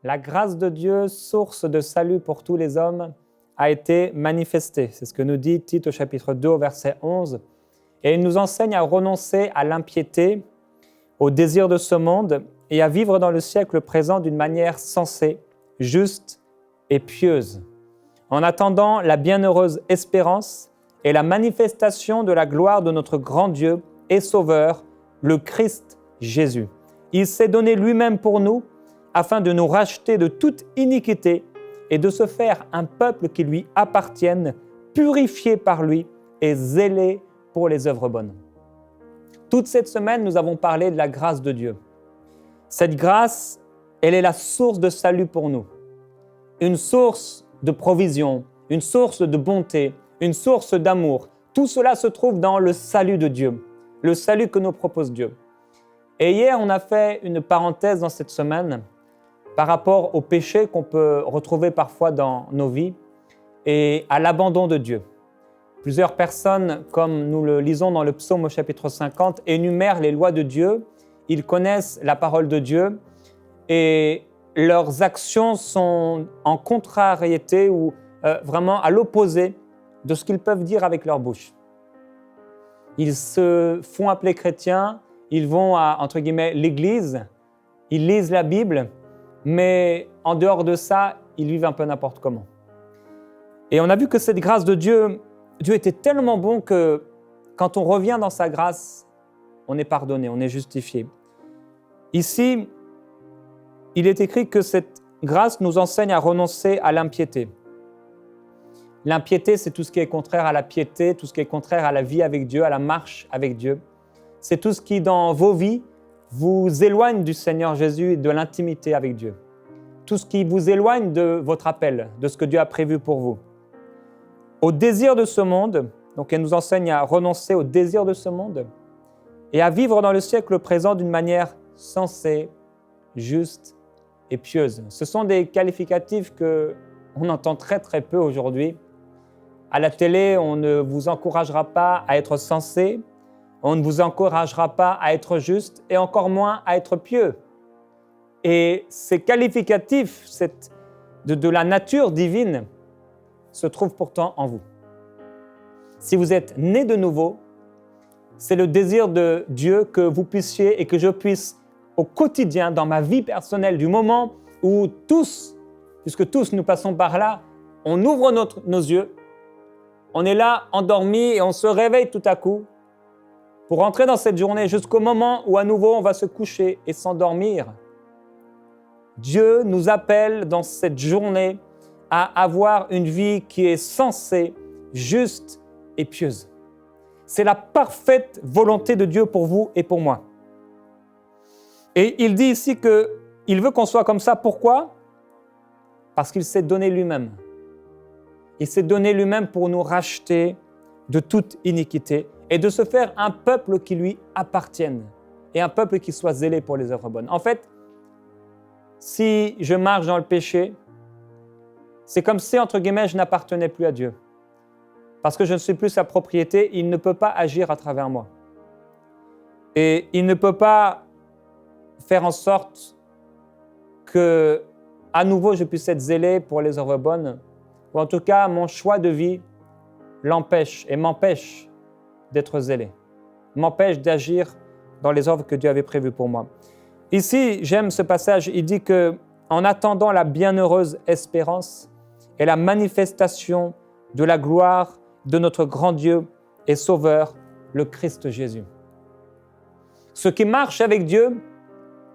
La grâce de Dieu, source de salut pour tous les hommes, a été manifestée. C'est ce que nous dit Tite au chapitre 2 au verset 11. Et il nous enseigne à renoncer à l'impiété, au désir de ce monde et à vivre dans le siècle présent d'une manière sensée, juste et pieuse, en attendant la bienheureuse espérance et la manifestation de la gloire de notre grand Dieu et Sauveur, le Christ Jésus. Il s'est donné lui-même pour nous afin de nous racheter de toute iniquité et de se faire un peuple qui lui appartienne, purifié par lui et zélé pour les œuvres bonnes. Toute cette semaine, nous avons parlé de la grâce de Dieu. Cette grâce, elle est la source de salut pour nous, une source de provision, une source de bonté, une source d'amour. Tout cela se trouve dans le salut de Dieu, le salut que nous propose Dieu. Et hier, on a fait une parenthèse dans cette semaine par rapport au péché qu'on peut retrouver parfois dans nos vies et à l'abandon de Dieu. Plusieurs personnes, comme nous le lisons dans le psaume au chapitre 50, énumèrent les lois de Dieu, ils connaissent la parole de Dieu et leurs actions sont en contrariété ou vraiment à l'opposé de ce qu'ils peuvent dire avec leur bouche. Ils se font appeler chrétiens, ils vont à, entre guillemets, l'église, ils lisent la Bible, mais en dehors de ça, ils vivent un peu n'importe comment. Et on a vu que cette grâce de Dieu, Dieu était tellement bon que quand on revient dans sa grâce, on est pardonné, on est justifié. Ici, il est écrit que cette grâce nous enseigne à renoncer à l'impiété. L'impiété, c'est tout ce qui est contraire à la piété, tout ce qui est contraire à la vie avec Dieu, à la marche avec Dieu. C'est tout ce qui, dans vos vies, vous éloigne du Seigneur Jésus et de l'intimité avec Dieu. Tout ce qui vous éloigne de votre appel, de ce que Dieu a prévu pour vous. Au désir de ce monde, donc elle nous enseigne à renoncer au désir de ce monde et à vivre dans le siècle présent d'une manière sensée, juste et pieuse. Ce sont des qualificatifs qu'on entend très très peu aujourd'hui. À la télé, on ne vous encouragera pas à être sensé, on ne vous encouragera pas à être juste et encore moins à être pieux. Et ces qualificatifs de la nature divine se trouvent pourtant en vous. Si vous êtes né de nouveau, c'est le désir de Dieu que vous puissiez et que je puisse au quotidien, dans ma vie personnelle, du moment où tous, puisque tous nous passons par là, on ouvre nos yeux, on est là endormi et on se réveille tout à coup pour entrer dans cette journée jusqu'au moment où à nouveau on va se coucher et s'endormir. Dieu nous appelle dans cette journée à avoir une vie qui est sensée, juste et pieuse. C'est la parfaite volonté de Dieu pour vous et pour moi. Et il dit ici qu'il veut qu'on soit comme ça. Pourquoi ? Parce qu'il s'est donné lui-même. Il s'est donné lui-même pour nous racheter de toute iniquité et de se faire un peuple qui lui appartienne et un peuple qui soit zélé pour les œuvres bonnes. En fait, si je marche dans le péché, c'est comme si, entre guillemets, je n'appartenais plus à Dieu. Parce que je ne suis plus sa propriété, il ne peut pas agir à travers moi. Et il ne peut pas faire en sorte que, à nouveau, je puisse être zélé pour les œuvres bonnes, ou en tout cas, mon choix de vie l'empêche et m'empêche d'être zélé, m'empêche d'agir dans les œuvres que Dieu avait prévues pour moi. Ici, j'aime ce passage, il dit que en attendant la bienheureuse espérance et la manifestation de la gloire de notre grand Dieu et Sauveur, le Christ Jésus. Ceux qui marchent avec Dieu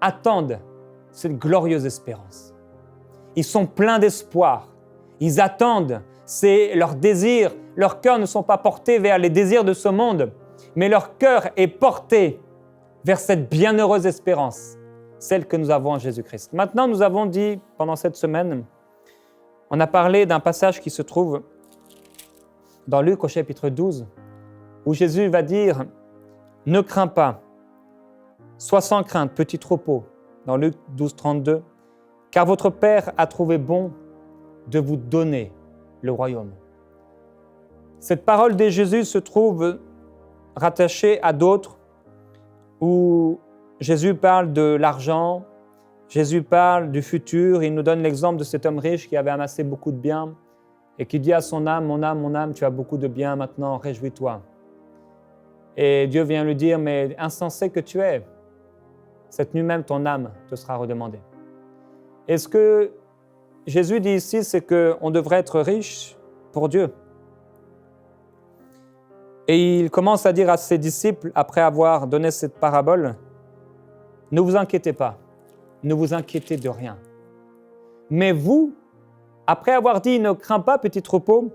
attendent cette glorieuse espérance. Ils sont pleins d'espoir. Ils attendent. C'est leur désir. Leurs cœurs ne sont pas portés vers les désirs de ce monde, mais leur cœur est porté vers cette bienheureuse espérance, celle que nous avons en Jésus-Christ. Maintenant, nous avons dit pendant cette semaine, on a parlé d'un passage qui se trouve dans Luc au chapitre 12, où Jésus va dire « Ne crains pas, sois sans crainte, petit troupeau », dans Luc 12, 32, « car votre Père a trouvé bon de vous donner le royaume. » Cette parole de Jésus se trouve rattachée à d'autres où Jésus parle de l'argent, Jésus parle du futur, il nous donne l'exemple de cet homme riche qui avait amassé beaucoup de biens et qui dit à son âme, mon âme, tu as beaucoup de biens, maintenant réjouis-toi. Et Dieu vient lui dire, mais insensé que tu es, cette nuit même ton âme te sera redemandée. Et ce que Jésus dit ici, c'est qu'on devrait être riche pour Dieu. Et il commence à dire à ses disciples, après avoir donné cette parabole, « Ne vous inquiétez pas, ne vous inquiétez de rien. Mais vous, après avoir dit « Ne crains pas, petit troupeau »,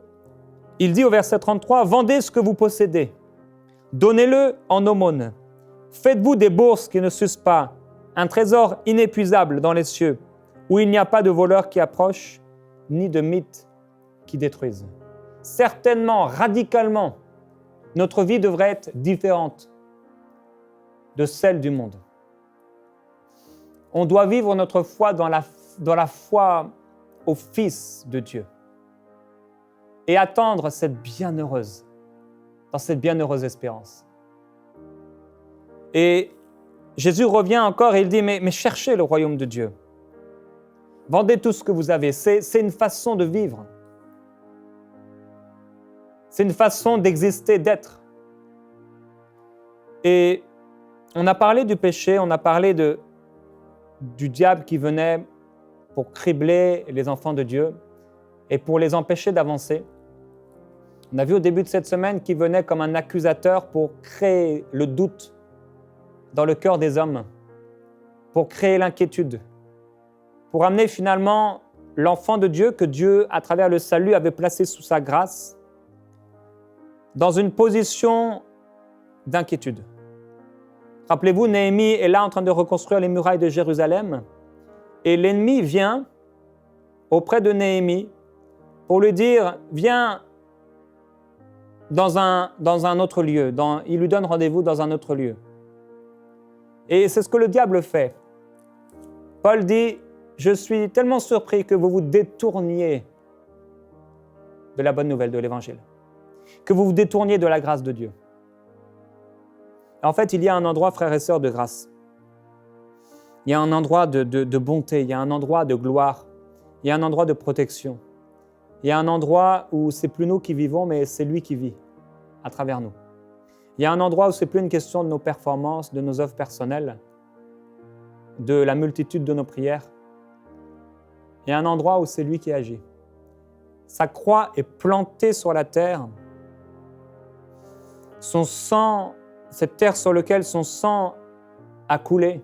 il dit au verset 33, « Vendez ce que vous possédez, donnez-le en aumône. Faites-vous des bourses qui ne s'usent pas, un trésor inépuisable dans les cieux, où il n'y a pas de voleurs qui approchent, ni de mythes qui détruisent. » Certainement, radicalement, notre vie devrait être différente de celle du monde. On doit vivre notre foi dans la foi au Fils de Dieu et attendre dans cette bienheureuse espérance. Et Jésus revient encore et il dit, mais cherchez le royaume de Dieu. Vendez tout ce que vous avez. C'est une façon de vivre. C'est une façon d'exister, d'être. Et on a parlé du péché, on a parlé du diable qui venait pour cribler les enfants de Dieu et pour les empêcher d'avancer. On a vu au début de cette semaine qu'il venait comme un accusateur pour créer le doute dans le cœur des hommes, pour créer l'inquiétude, pour amener finalement l'enfant de Dieu que Dieu, à travers le salut, avait placé sous sa grâce, dans une position d'inquiétude. Rappelez-vous, Néhémie est là en train de reconstruire les murailles de Jérusalem et l'ennemi vient auprès de Néhémie pour lui dire « Viens dans un autre lieu. » Il lui donne rendez-vous dans un autre lieu. Et c'est ce que le diable fait. Paul dit « Je suis tellement surpris que vous vous détourniez de la bonne nouvelle de l'Évangile, que vous vous détourniez de la grâce de Dieu. » En fait, il y a un endroit, frères et sœurs, de grâce. Il y a un endroit de bonté, il y a un endroit de gloire, il y a un endroit de protection. Il y a un endroit où c'est plus nous qui vivons, mais c'est lui qui vit à travers nous. Il y a un endroit où c'est plus une question de nos performances, de nos œuvres personnelles, de la multitude de nos prières. Il y a un endroit où c'est lui qui agit. Sa croix est plantée sur la terre. Son sang, cette terre sur laquelle son sang a coulé.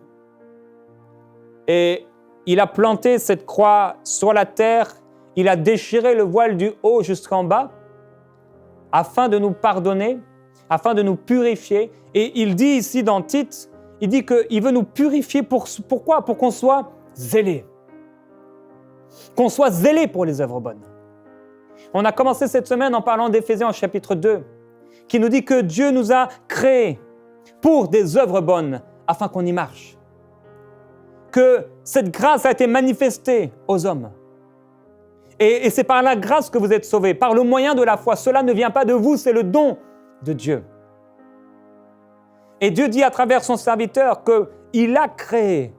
Et il a planté cette croix sur la terre, il a déchiré le voile du haut jusqu'en bas, afin de nous pardonner, afin de nous purifier. Et il dit ici dans Tite, il dit qu'il veut nous purifier pourquoi ? Pour qu'on soit zélés. Qu'on soit zélés pour les œuvres bonnes. On a commencé cette semaine en parlant d'Éphésiens au chapitre 2, qui nous dit que Dieu nous a créés pour des œuvres bonnes, afin qu'on y marche. Que cette grâce a été manifestée aux hommes. Et c'est par la grâce que vous êtes sauvés, par le moyen de la foi. Cela ne vient pas de vous, c'est le don de Dieu. Et Dieu dit à travers son serviteur qu'il a créé,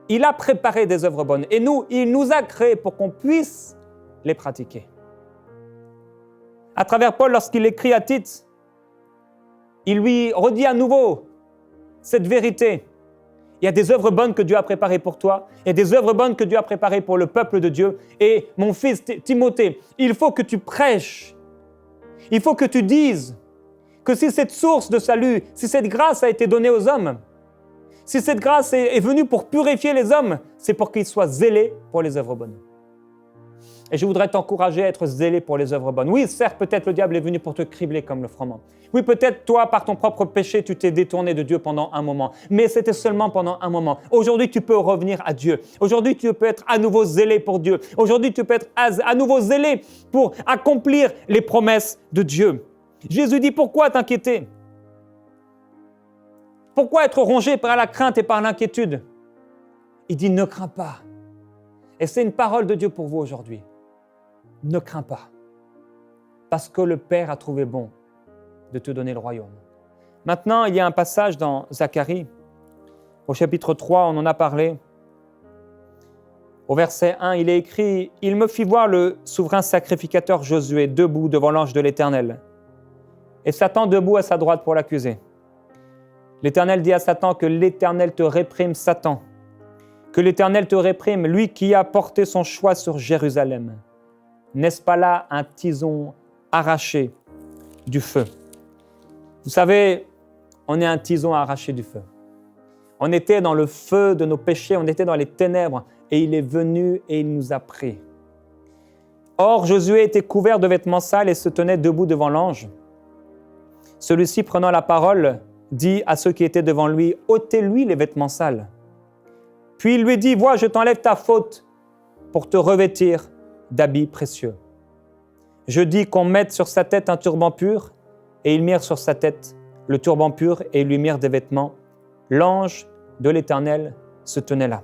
il a préparé des œuvres bonnes. Et nous, il nous a créés pour qu'on puisse les pratiquer. À travers Paul, lorsqu'il écrit à Tite, il lui redit à nouveau cette vérité. Il y a des œuvres bonnes que Dieu a préparées pour toi. Il y a des œuvres bonnes que Dieu a préparées pour le peuple de Dieu. Et mon fils Timothée, il faut que tu prêches. Il faut que tu dises que si cette source de salut, si cette grâce a été donnée aux hommes, si cette grâce est venue pour purifier les hommes, c'est pour qu'ils soient zélés pour les œuvres bonnes. Et je voudrais t'encourager à être zélé pour les œuvres bonnes. Oui, certes, peut-être le diable est venu pour te cribler comme le froment. Oui, peut-être toi, par ton propre péché, tu t'es détourné de Dieu pendant un moment. Mais c'était seulement pendant un moment. Aujourd'hui, tu peux revenir à Dieu. Aujourd'hui, tu peux être à nouveau zélé pour Dieu. Aujourd'hui, tu peux être à nouveau zélé pour accomplir les promesses de Dieu. Jésus dit, pourquoi t'inquiéter ? Pourquoi être rongé par la crainte et par l'inquiétude ? Il dit, ne crains pas. Et c'est une parole de Dieu pour vous aujourd'hui. Ne crains pas, parce que le Père a trouvé bon de te donner le royaume. Maintenant, il y a un passage dans Zacharie au chapitre 3, on en a parlé. Au verset 1, il est écrit « Il me fit voir le souverain sacrificateur Josué debout devant l'ange de l'Éternel, et Satan debout à sa droite pour l'accuser. L'Éternel dit à Satan que l'Éternel te réprime, Satan, que l'Éternel te réprime, lui qui a porté son choix sur Jérusalem. N'est-ce pas là un tison arraché du feu ?» Vous savez, on est un tison arraché du feu. On était dans le feu de nos péchés, on était dans les ténèbres, et il est venu et il nous a pris. Or, Josué était couvert de vêtements sales et se tenait debout devant l'ange. Celui-ci, prenant la parole, dit à ceux qui étaient devant lui, « ôtez-lui les vêtements sales. » Puis il lui dit, « Vois, je t'enlève ta faute pour te revêtir d'habits précieux. » Je dis qu'on mette sur sa tête un turban pur, et ils mirent sur sa tête le turban pur et ils lui mirent des vêtements. L'ange de l'Éternel se tenait là.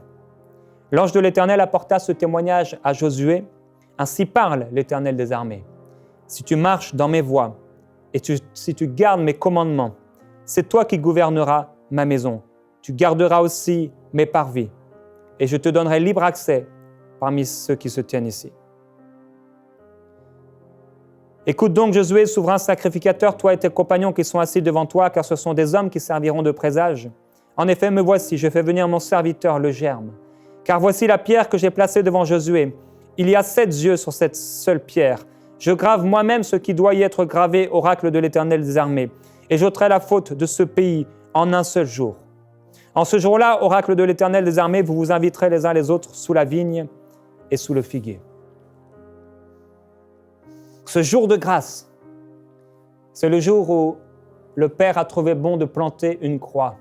L'ange de l'Éternel apporta ce témoignage à Josué. Ainsi parle l'Éternel des armées. Si tu marches dans mes voies et si tu gardes mes commandements, c'est toi qui gouverneras ma maison. Tu garderas aussi mes parvis et je te donnerai libre accès parmi ceux qui se tiennent ici. Écoute donc, Josué, souverain sacrificateur, toi et tes compagnons qui sont assis devant toi, car ce sont des hommes qui serviront de présage. En effet, me voici, je fais venir mon serviteur, le Germe. Car voici la pierre que j'ai placée devant Josué. Il y a 7 yeux sur cette seule pierre. Je grave moi-même ce qui doit y être gravé, oracle de l'Éternel des armées, et j'ôterai la faute de ce pays en un seul jour. En ce jour-là, oracle de l'Éternel des armées, vous vous inviterez les uns les autres sous la vigne et sous le figuier. Ce jour de grâce, c'est le jour où le Père a trouvé bon de planter une croix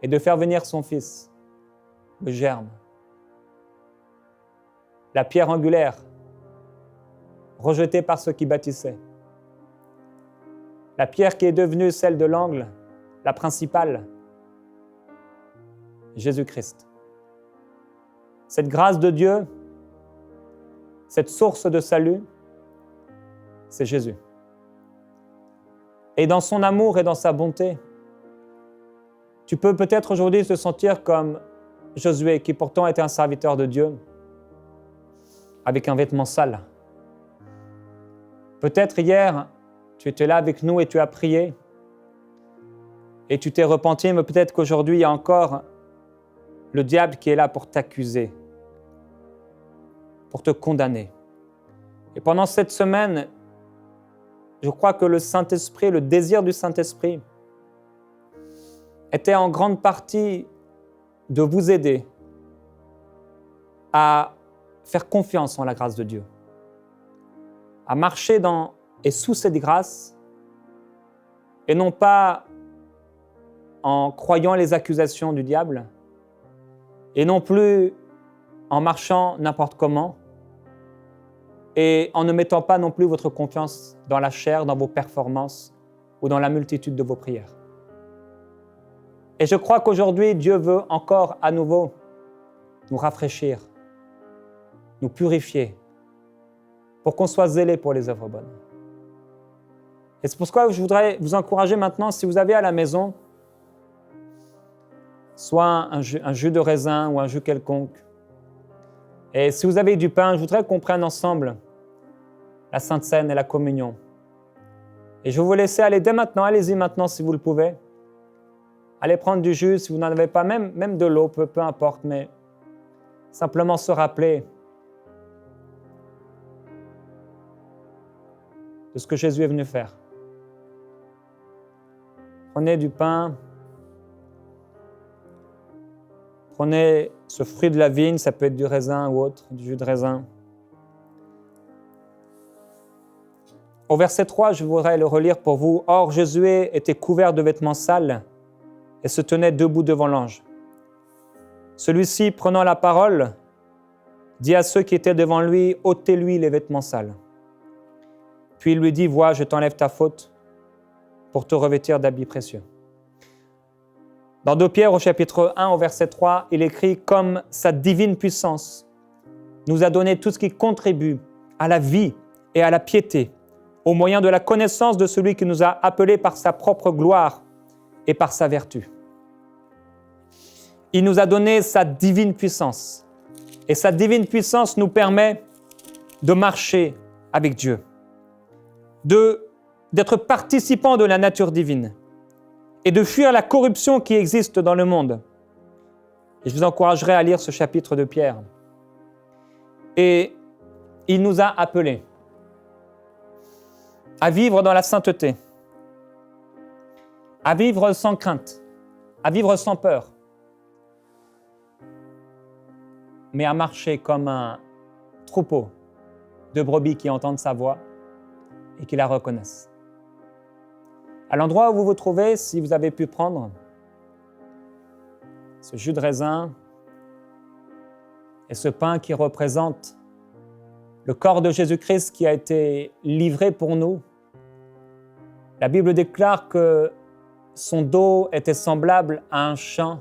et de faire venir son Fils, le Germe, la pierre angulaire, rejetée par ceux qui bâtissaient, la pierre qui est devenue celle de l'angle, la principale, Jésus-Christ. Cette grâce de Dieu, cette source de salut, c'est Jésus. Et dans son amour et dans sa bonté, tu peux peut-être aujourd'hui te sentir comme Josué, qui pourtant était un serviteur de Dieu, avec un vêtement sale. Peut-être hier, tu étais là avec nous et tu as prié, et tu t'es repenti, mais peut-être qu'aujourd'hui, il y a encore le diable qui est là pour t'accuser, pour te condamner. Et pendant cette semaine, je crois que le Saint-Esprit, le désir du Saint-Esprit, était en grande partie de vous aider à faire confiance en la grâce de Dieu, à marcher dans et sous cette grâce, et non pas en croyant les accusations du diable, et non plus en marchant n'importe comment, et en ne mettant pas non plus votre confiance dans la chair, dans vos performances ou dans la multitude de vos prières. Et je crois qu'aujourd'hui, Dieu veut encore à nouveau nous rafraîchir, nous purifier, pour qu'on soit zélés pour les œuvres bonnes. Et c'est pourquoi je voudrais vous encourager maintenant, si vous avez à la maison, soit un jus de raisin ou un jus quelconque, et si vous avez du pain, je voudrais qu'on prenne ensemble la Sainte Seine et la communion. Et je vais vous laisser aller dès maintenant, allez-y maintenant si vous le pouvez. Allez prendre du jus, si vous n'en avez pas, même de l'eau, peu importe, mais simplement se rappeler de ce que Jésus est venu faire. Prenez du pain, prenez ce fruit de la vigne, ça peut être du raisin ou autre, du jus de raisin. Au verset 3, je voudrais le relire pour vous. « Or, Josué était couvert de vêtements sales et se tenait debout devant l'ange. Celui-ci, prenant la parole, dit à ceux qui étaient devant lui, « ôtez-lui les vêtements sales. » Puis il lui dit, « Vois, je t'enlève ta faute pour te revêtir d'habits précieux. » Dans 2 Pierre, au chapitre 1, au verset 3, il écrit « Comme sa divine puissance nous a donné tout ce qui contribue à la vie et à la piété, au moyen de la connaissance de celui qui nous a appelés par sa propre gloire et par sa vertu. Il nous a donné sa divine puissance. Et sa divine puissance nous permet de marcher avec Dieu, d'être participants de la nature divine et de fuir la corruption qui existe dans le monde. Et je vous encouragerai à lire ce chapitre de Pierre. Et il nous a appelés à vivre dans la sainteté, à vivre sans crainte, à vivre sans peur, mais à marcher comme un troupeau de brebis qui entendent sa voix et qui la reconnaissent. À l'endroit où vous vous trouvez, si vous avez pu prendre ce jus de raisin et ce pain qui représente le corps de Jésus-Christ qui a été livré pour nous, la Bible déclare que son dos était semblable à un champ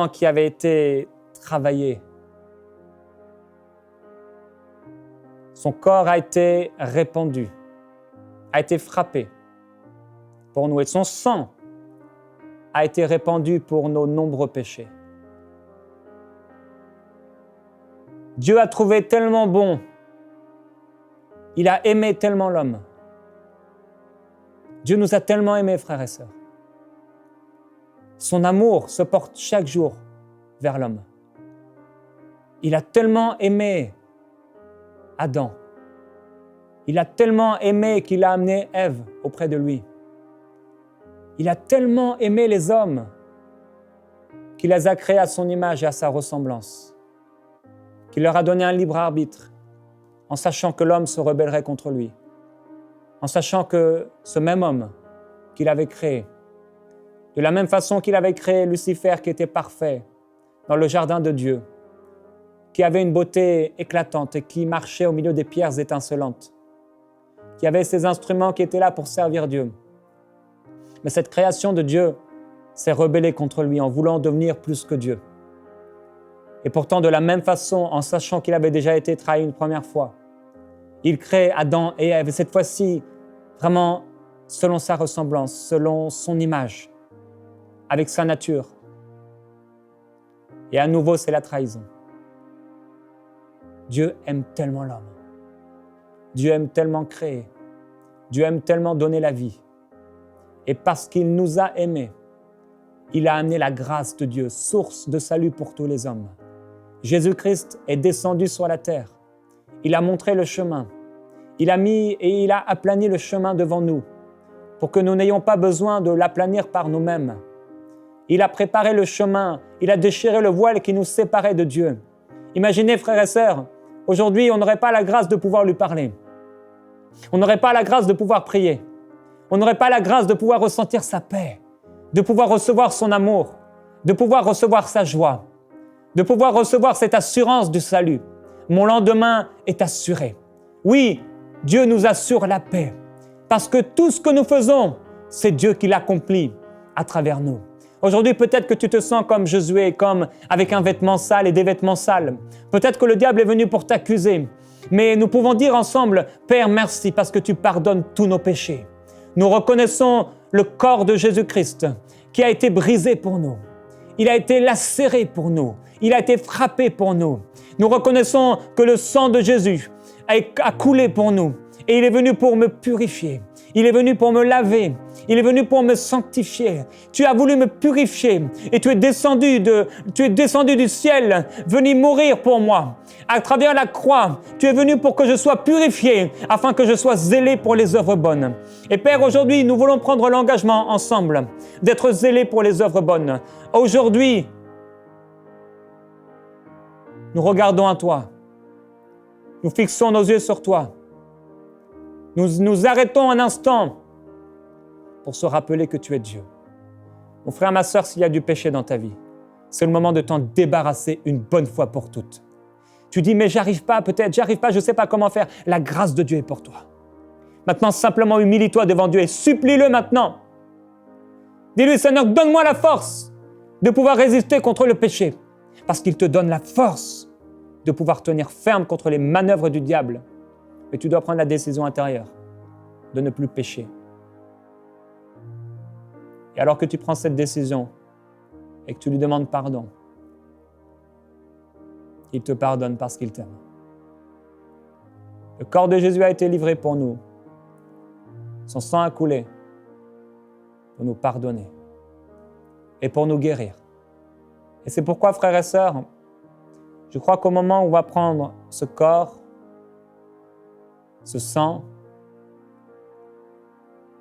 qui avait été travaillé. Son corps a été répandu, a été frappé pour nous et son sang a été répandu pour nos nombreux péchés. Dieu a trouvé tellement bon, il a aimé tellement l'homme. Dieu nous a tellement aimés, frères et sœurs. Son amour se porte chaque jour vers l'homme. Il a tellement aimé Adam. Il a tellement aimé qu'il a amené Ève auprès de lui. Il a tellement aimé les hommes qu'il les a créés à son image et à sa ressemblance, qu'il leur a donné un libre arbitre, en sachant que l'homme se rebellerait contre lui, en sachant que ce même homme qu'il avait créé, de la même façon qu'il avait créé Lucifer qui était parfait dans le jardin de Dieu, qui avait une beauté éclatante et qui marchait au milieu des pierres étincelantes, qui avait ses instruments qui étaient là pour servir Dieu. Mais cette création de Dieu s'est rebellée contre lui en voulant devenir plus que Dieu. Et pourtant, de la même façon, en sachant qu'il avait déjà été trahi une première fois, il crée Adam et Ève, cette fois-ci, vraiment selon sa ressemblance, selon son image, avec sa nature. Et à nouveau, c'est la trahison. Dieu aime tellement l'homme. Dieu aime tellement créer. Dieu aime tellement donner la vie. Et parce qu'il nous a aimés, il a amené la grâce de Dieu, source de salut pour tous les hommes. Jésus-Christ est descendu sur la terre. Il a montré le chemin. Il a aplani le chemin devant nous pour que nous n'ayons pas besoin de l'aplanir par nous-mêmes. Il a préparé le chemin. Il a déchiré le voile qui nous séparait de Dieu. Imaginez, frères et sœurs, aujourd'hui, on n'aurait pas la grâce de pouvoir lui parler. On n'aurait pas la grâce de pouvoir prier. On n'aurait pas la grâce de pouvoir ressentir sa paix, de pouvoir recevoir son amour, de pouvoir recevoir sa joie, de pouvoir recevoir cette assurance du salut. Mon lendemain est assuré. Oui, Dieu nous assure la paix, parce que tout ce que nous faisons, c'est Dieu qui l'accomplit à travers nous. Aujourd'hui, peut-être que tu te sens comme Josué, comme avec un vêtement sale et des vêtements sales. Peut-être que le diable est venu pour t'accuser. Mais nous pouvons dire ensemble, Père, merci parce que tu pardonnes tous nos péchés. Nous reconnaissons le corps de Jésus-Christ qui a été brisé pour nous. Il a été lacéré pour nous. Il a été frappé pour nous. Nous reconnaissons que le sang de Jésus a coulé pour nous. Et il est venu pour me purifier. Il est venu pour me laver. Il est venu pour me sanctifier. Tu as voulu me purifier et tu es descendu du ciel, venu mourir pour moi. À travers la croix, tu es venu pour que je sois purifié, afin que je sois zélé pour les œuvres bonnes. Et Père, aujourd'hui, nous voulons prendre l'engagement ensemble d'être zélés pour les œuvres bonnes. Aujourd'hui, nous regardons à toi. Nous fixons nos yeux sur toi. Nous nous arrêtons un instant pour se rappeler que tu es Dieu. Mon frère, ma sœur, s'il y a du péché dans ta vie, c'est le moment de t'en débarrasser une bonne fois pour toutes. Tu dis, mais j'arrive pas, je ne sais pas comment faire. La grâce de Dieu est pour toi. Maintenant, simplement humilie-toi devant Dieu et supplie-le maintenant. Dis-lui, Seigneur, donne-moi la force de pouvoir résister contre le péché, parce qu'il te donne la force de pouvoir tenir ferme contre les manœuvres du diable. Mais tu dois prendre la décision intérieure de ne plus pécher. Et alors que tu prends cette décision et que tu lui demandes pardon, il te pardonne parce qu'il t'aime. Le corps de Jésus a été livré pour nous. Son sang a coulé pour nous pardonner et pour nous guérir. Et c'est pourquoi, frères et sœurs, je crois qu'au moment où on va prendre ce corps, ce sang,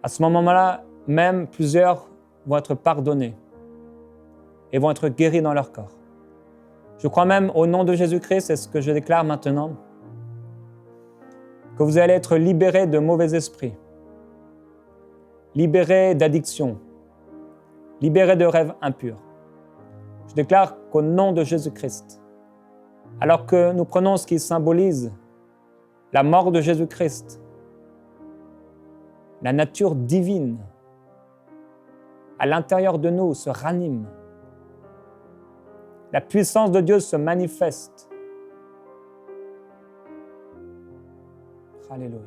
à ce moment-là, même plusieurs vont être pardonnés et vont être guéris dans leur corps. Je crois même au nom de Jésus-Christ, c'est ce que je déclare maintenant, que vous allez être libérés de mauvais esprits, libérés d'addiction, libérés de rêves impurs. Je déclare qu'au nom de Jésus-Christ, alors que nous prenons ce qui symbolise la mort de Jésus-Christ, la nature divine à l'intérieur de nous se ranime. La puissance de Dieu se manifeste. Alléluia.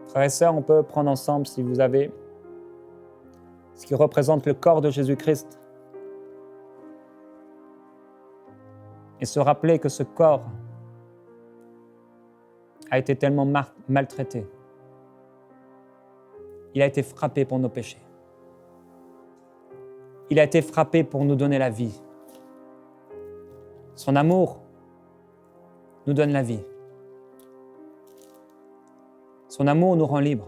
Frères et sœurs, on peut prendre ensemble, si vous avez, ce qui représente le corps de Jésus-Christ, et se rappeler que ce corps a été tellement maltraité. Il a été frappé pour nos péchés. Il a été frappé pour nous donner la vie. Son amour nous donne la vie. Son amour nous rend libres.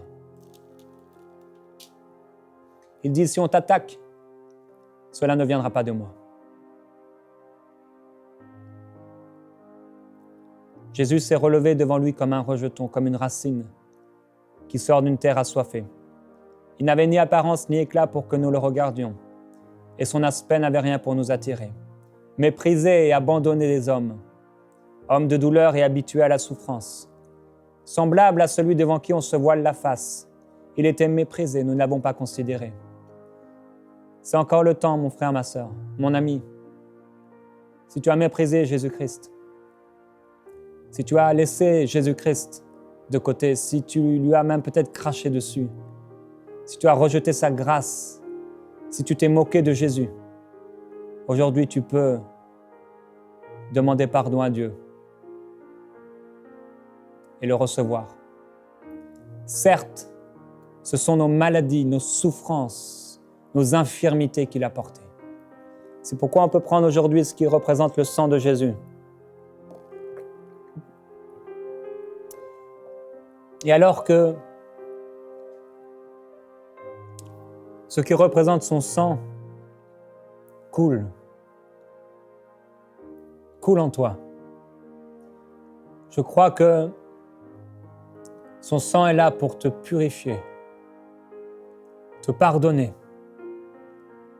Il dit, si on t'attaque, cela ne viendra pas de moi. Jésus s'est relevé devant lui comme un rejeton, comme une racine qui sort d'une terre assoiffée. Il n'avait ni apparence ni éclat pour que nous le regardions, et son aspect n'avait rien pour nous attirer. Méprisé et abandonné des hommes, homme de douleur et habitué à la souffrance, semblable à celui devant qui on se voile la face, il était méprisé, nous ne l'avons pas considéré. C'est encore le temps, mon frère, ma sœur, mon ami. Si tu as méprisé Jésus-Christ, si tu as laissé Jésus-Christ de côté, si tu lui as même peut-être craché dessus, si tu as rejeté sa grâce, si tu t'es moqué de Jésus, aujourd'hui tu peux demander pardon à Dieu et le recevoir. Certes, ce sont nos maladies, nos souffrances, nos infirmités qu'il a portées. C'est pourquoi on peut prendre aujourd'hui ce qui représente le sang de Jésus. Et alors que ce qui représente son sang coule en toi, je crois que son sang est là pour te purifier, te pardonner,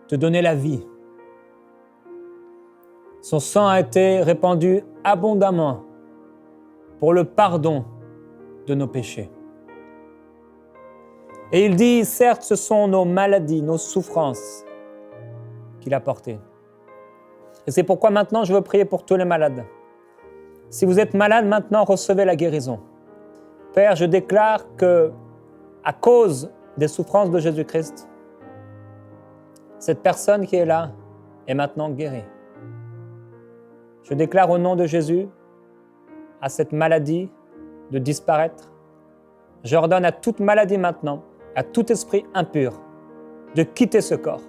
te donner la vie. Son sang a été répandu abondamment pour le pardon de nos péchés. Et il dit, certes, ce sont nos maladies, nos souffrances qu'il a portées. Et c'est pourquoi maintenant, je veux prier pour tous les malades. Si vous êtes malade, maintenant, recevez la guérison. Père, je déclare que, à cause des souffrances de Jésus-Christ, cette personne qui est là est maintenant guérie. Je déclare au nom de Jésus à cette maladie de disparaître. J'ordonne à toute maladie maintenant, à tout esprit impur, de quitter ce corps.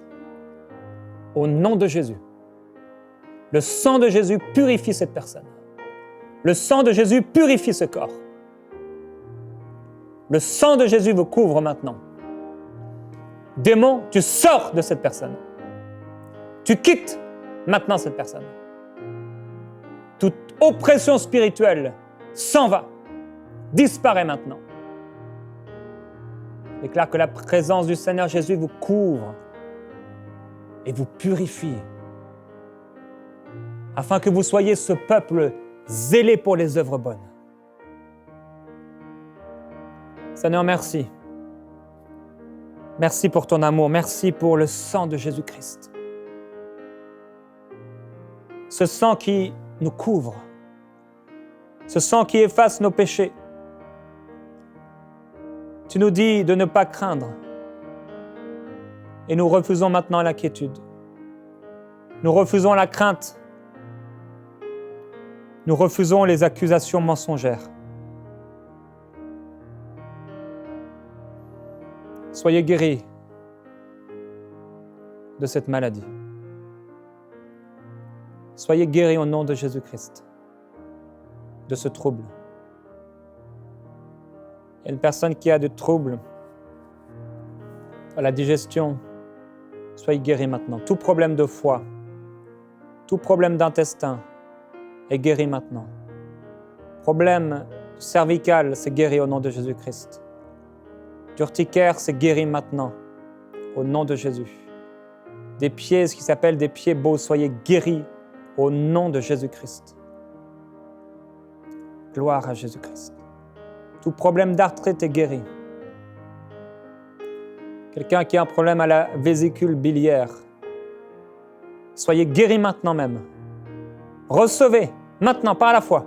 Au nom de Jésus. Le sang de Jésus purifie cette personne. Le sang de Jésus purifie ce corps. Le sang de Jésus vous couvre maintenant. Démon, tu sors de cette personne. Tu quittes maintenant cette personne. Toute oppression spirituelle s'en va, disparaît maintenant. Je déclare que la présence du Seigneur Jésus vous couvre et vous purifie, afin que vous soyez ce peuple zélé pour les œuvres bonnes. Seigneur, merci. Merci pour ton amour, merci pour le sang de Jésus-Christ. Ce sang qui nous couvre, ce sang qui efface nos péchés. Tu nous dis de ne pas craindre. Et nous refusons maintenant l'inquiétude. Nous refusons la crainte. Nous refusons les accusations mensongères. Soyez guéris de cette maladie. Soyez guéris au nom de Jésus-Christ, de ce trouble. Il y a une personne qui a des troubles à la digestion. Soyez guéris maintenant. Tout problème de foie, tout problème d'intestin est guéri maintenant. Problème cervical, c'est guéri au nom de Jésus-Christ. D'urticaire, c'est guéri maintenant au nom de Jésus. Des pieds, ce qui s'appelle des pieds beaux, soyez guéris au nom de Jésus-Christ. Gloire à Jésus-Christ. Tout problème d'arthrite est guéri. Quelqu'un qui a un problème à la vésicule biliaire, soyez guéris maintenant même. Recevez maintenant par la foi.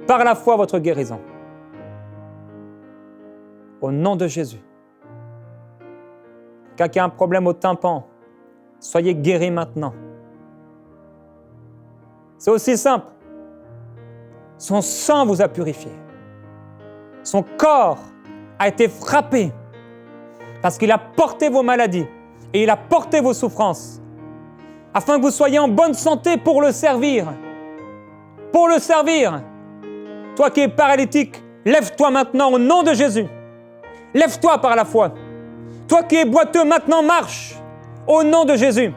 Par la foi votre guérison. Au nom de Jésus. Quelqu'un qui a un problème au tympan, soyez guéris maintenant. C'est aussi simple. Son sang vous a purifié. Son corps a été frappé parce qu'il a porté vos maladies et il a porté vos souffrances afin que vous soyez en bonne santé pour le servir. Pour le servir. Toi qui es paralytique, lève-toi maintenant au nom de Jésus. Lève-toi par la foi. Toi qui es boiteux, maintenant marche au nom de Jésus.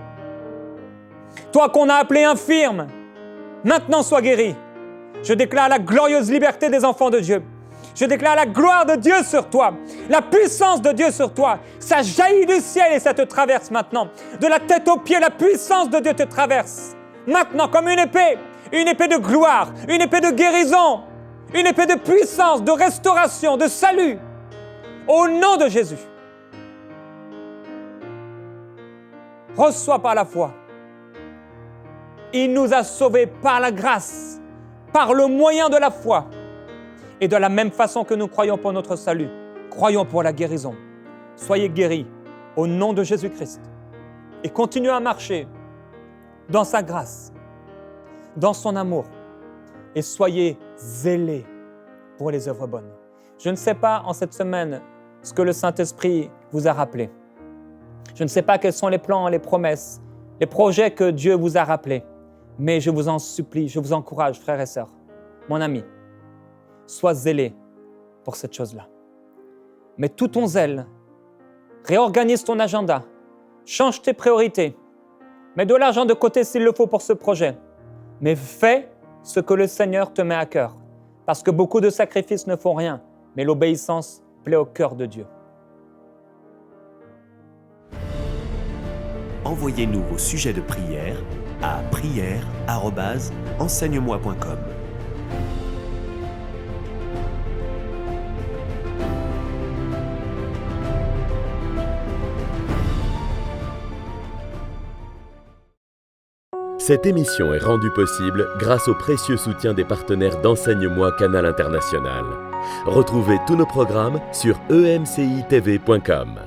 Toi qu'on a appelé infirme, maintenant sois guéri. Je déclare la glorieuse liberté des enfants de Dieu. Je déclare la gloire de Dieu sur toi, la puissance de Dieu sur toi. Ça jaillit du ciel et ça te traverse maintenant. De la tête aux pieds, la puissance de Dieu te traverse. Maintenant, comme une épée de gloire, une épée de guérison, une épée de puissance, de restauration, de salut. Au nom de Jésus. Reçois par la foi. Il nous a sauvés par la grâce, par le moyen de la foi. Et de la même façon que nous croyons pour notre salut, croyons pour la guérison. Soyez guéris au nom de Jésus-Christ. Et continuez à marcher dans sa grâce, dans son amour. Et soyez zélés pour les œuvres bonnes. Je ne sais pas en cette semaine ce que le Saint-Esprit vous a rappelé. Je ne sais pas quels sont les plans, les promesses, les projets que Dieu vous a rappelés. Mais je vous en supplie, je vous encourage, frères et sœurs, mon ami, sois zélé pour cette chose-là. Mets tout ton zèle, réorganise ton agenda, change tes priorités, mets de l'argent de côté s'il le faut pour ce projet, mais fais ce que le Seigneur te met à cœur, parce que beaucoup de sacrifices ne font rien, mais l'obéissance plaît au cœur de Dieu. Envoyez-nous vos sujets de prière à prière@enseigne-moi.com. Cette émission est rendue possible grâce au précieux soutien des partenaires d'Enseigne-moi Canal International. Retrouvez tous nos programmes sur emcitv.com.